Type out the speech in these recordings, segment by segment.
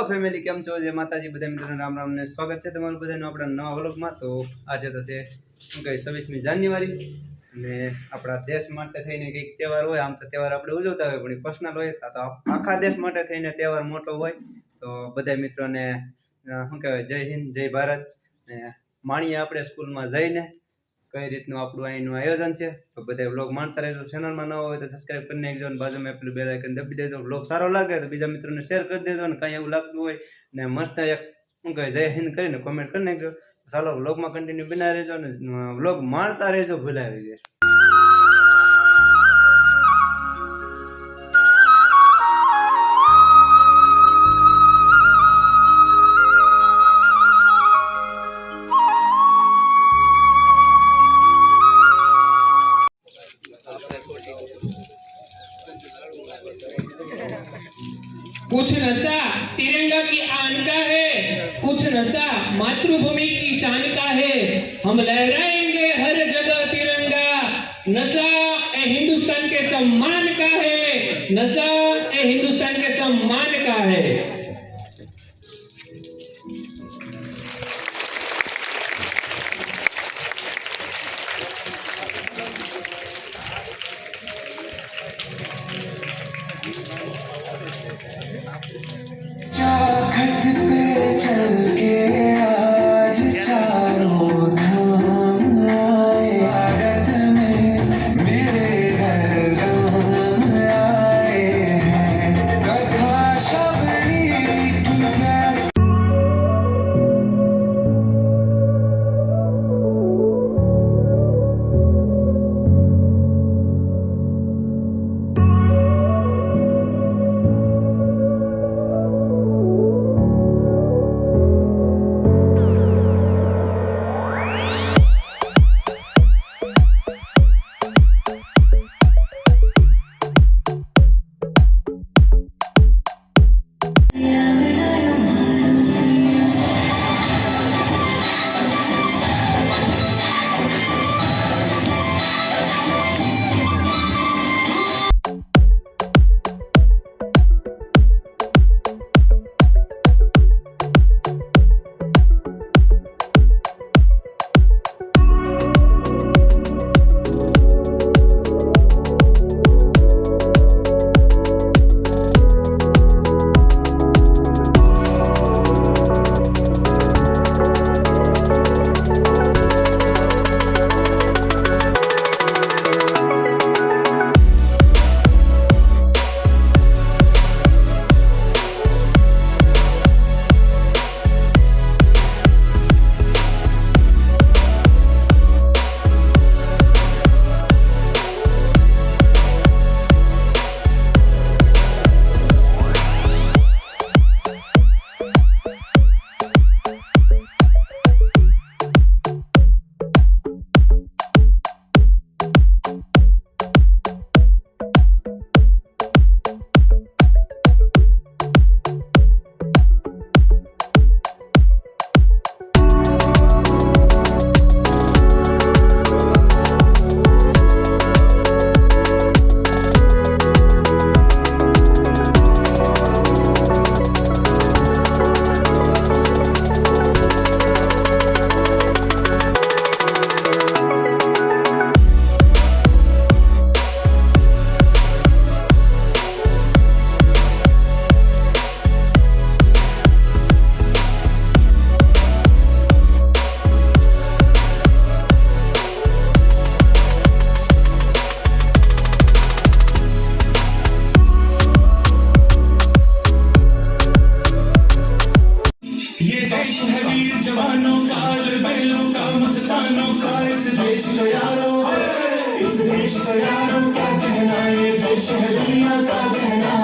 Family, કેમ છો? જય માતાજી, બધા મિત્રોને રામ રામ ને સ્વાગત છે તમારું બધાનું આપણા નવા વ્લોગમાં। તો આજે તો છે શું કહે 26મી જાન્યુઆરી અને આપણા દેશ માટે થઈને કંઈક તહેવાર હોય। આમ તો તહેવાર આપણે ઉજવતા હોય પણ પર્સનલ હોય, તો આખા દેશ માટે થઈને તહેવાર મોટો હોય। તો બધા મિત્રોને શું કહેવાય જય હિન્દ, જય ભારત ને માણીએ આપણે સ્કૂલમાં જઈને કઈ રીતનું આપણું અહીંનું આયોજન છે। તો બધા વ્લોગ માણતા રહેજો। ચેનલમાં નવા હોય તો સબસ્ક્રાઈબ કરી નાખજો અને બાજુમાં પેલું બેલ આઇકન દબાવી દેજો। વ્લોગ સારો લાગે તો બીજા મિત્રોને શેર કરી દેજો અને કાંઈ એવું લાગતું હોય ને મસ્ત એક શું કહે જય હિન્દ કરીને કોમેન્ટ કરી નાખજો। ચાલો વ્લોગમાં કન્ટિન્યુ બના રહેજો અને વ્લોગ માણતા રહેજો, ભૂલાવી દેજો। कुछ नशा तिरंगा की आन का है, कुछ नशा मातृभूमि की शान का है। हम लहराएंगे हर जगह तिरंगा, नशा ए हिंदुस्तान के सम्मान का है, नशा ए हिंदुस्तान के सम्मान का है। खत पे चल के आज चारों धाम आए, स्वागत में मेरे घर राम आए हैं। कथा शबरी की जैसी जवानों का बैलों का मस्तानों का इस देश को यारों, इस देश को यारों का कहना, ये देश है दुनिया का कहना।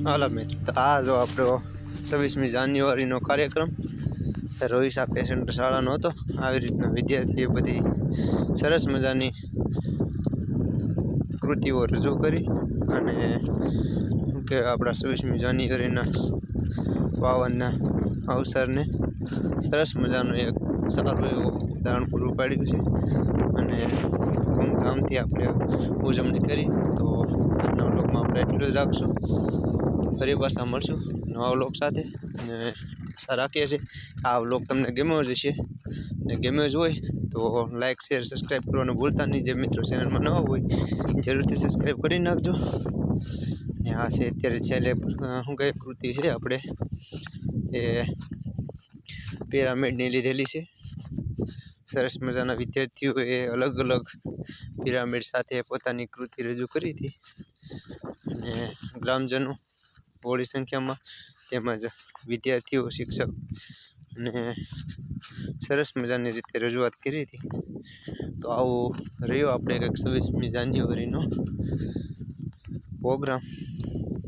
હાલો મિત્રો, તો આ જો આપણો 26મી જાન્યુઆરીનો કાર્યક્રમ રોહિસા પેસેન્ટર શાળાનો હતો. આવી રીતના વિદ્યાર્થીએ બધી સરસ મજાની કૃતિઓ રજૂ કરી અને કે આપણા 26મી જાન્યુઆરીના પાવનના અવસરને સરસ મજાનું એક સારું એવું ઉદાહરણ પૂરું પાડ્યું છે અને ધૂમધામથી આપણે ઉજવણી કરી. તો આજના વ્લોગમાં આપણે એટલું જ રાખશું. ફરી પાછા મળશું નવા વ્લોગ સાથે અને આશા રાખીએ છીએ આ વ્લોગ તમને ગમ્યો જ હશે ને ગમ્યો જ હોય તો લાઇક શેર સબસ્ક્રાઈબ કરવાનું ભૂલતા નહીં. જે મિત્રો ચેનલમાં નવા હોય જરૂરથી સબસ્ક્રાઈબ કરી નાખજો. ને આ છે અત્યારે છેલ્લે શું કઈ કૃતિ છે આપણે એ પિરામિડની લીધેલી છે. સરસ મજાના વિદ્યાર્થીઓએ અલગ અલગ પિરામિડ સાથે પોતાની કૃતિ રજૂ કરી હતી અને ગ્રામજનો બહોળી સંખ્યામાં તેમજ વિદ્યાર્થીઓ શિક્ષક અને સરસ મજાની રીતે રજૂઆત કરી હતી. તો આવું રહ્યો આપણે કંઈક 26મી જાન્યુઆરીનો પ્રોગ્રામ.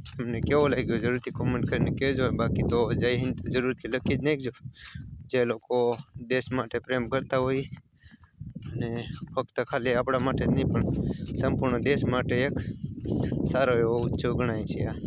તમને કેવો લાગ્યો જરૂરથી કોમેન્ટ કરીને કહેજો. બાકી તો જય હિન્દ જરૂરથી લખી જ નાખજો. જે લોકો દેશ માટે પ્રેમ કરતા હોય અને ફક્ત ખાલી આપણા માટે જ નહીં પણ સંપૂર્ણ દેશ માટે એક સારો એવો ઉત્સવ ગણાય છે આ.